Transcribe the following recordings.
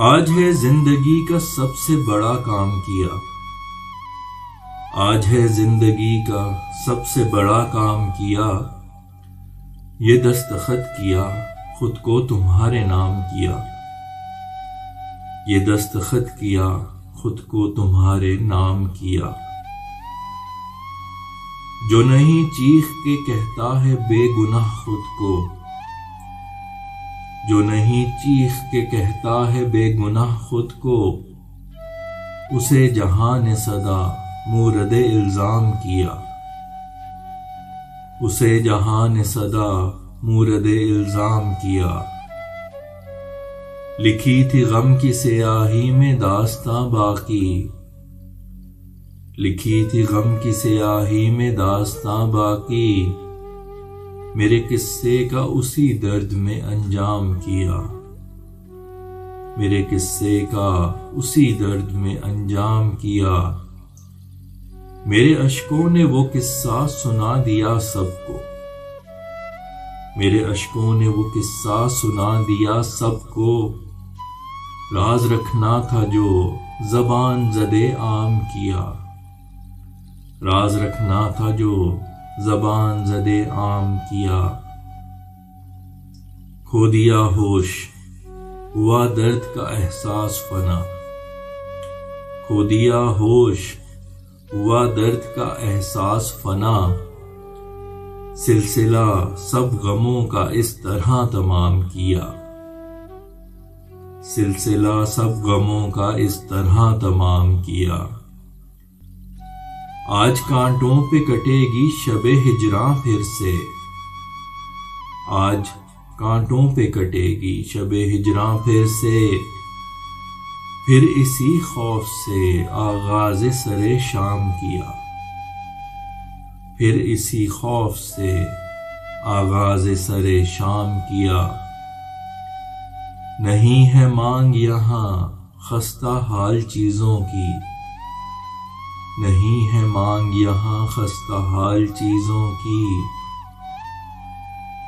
آج ہے زندگی کا سب سے بڑا کام کیا، آج ہے زندگی کا سب سے بڑا کام کیا، یہ دستخط کیا خود کو تمہارے نام کیا، یہ دستخط کیا خود کو تمہارے نام کیا۔ جو نہیں چیخ کے کہتا ہے بے گناہ خود کو، جو نہیں چیخ کے کہتا ہے بے گناہ خود کو، اسے جہاں نے صدا مورد الزام کیا، اسے جہاں نے صدا مورد الزام کیا۔ لکھی تھی غم کی سیاہی میں داستاں باقی، لکھی تھی غم کی سیاہی میں داستاں باقی، میرے قصے کا اسی درد میں انجام کیا، میرے قصے کا اسی درد میں انجام کیا۔ میرے اشکوں نے وہ قصہ سنا دیا سب کو، میرے اشکوں نے وہ قصہ سنا دیا سب کو، راز رکھنا تھا جو زبان زدے عام کیا، راز رکھنا تھا جو زبان زدے عام کیا۔ کھو دیا ہوش ہوا درد کا احساس فنا، کھو دیا ہوش ہوا درد کا احساس فنا، سلسلہ سب غموں کا اس طرح تمام کیا، سلسلہ سب غموں کا اس طرح تمام کیا۔ آج کانٹوں پہ کٹے گی شب ہجراں پھر سے، آج کانٹوں پہ کٹے گی شب ہجراں پھر سے، پھر اسی خوف سے آغاز سر شام کیا، پھر اسی خوف سے آغاز سر شام کیا۔ نہیں ہے مانگ یہاں خستہ حال چیزوں کی، نہیں ہے مانگ یہاں خستہ حال چیزوں کی،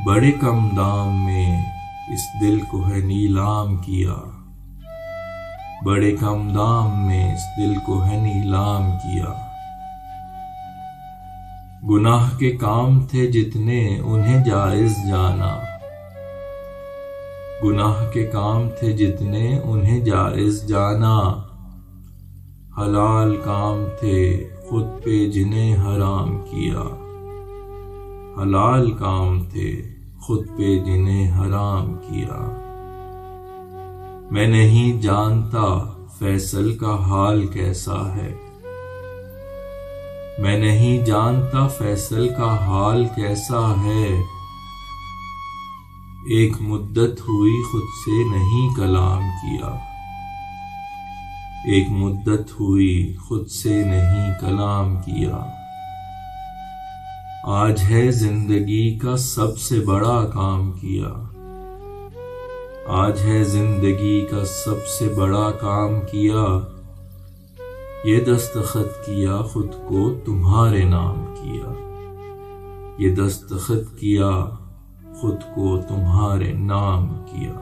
بڑے کم دام میں اس دل کو ہے نیلام کیا، بڑے کم دام میں اس دل کو ہے نیلام کیا۔ گناہ کے کام تھے جتنے انہیں جائز جانا، گناہ کے کام تھے جتنے انہیں جائز جانا، حلال کام تھے خود پہ جنہیں حرام کیا، حلال کام تھے خود پہ جنہیں حرام کیا۔ میں نہیں جانتا فیصل کا حال کیسا ہے، میں نہیں جانتا فیصل کا حال کیسا ہے، ایک مدت ہوئی خود سے نہیں کلام کیا، ایک مدت ہوئی خود سے نہیں کلام کیا۔ آج ہے زندگی کا سب سے بڑا کام کیا، آج ہے زندگی کا سب سے بڑا کام کیا، یہ دستخط کیا خود کو تمہارے نام کیا، یہ دستخط کیا خود کو تمہارے نام کیا۔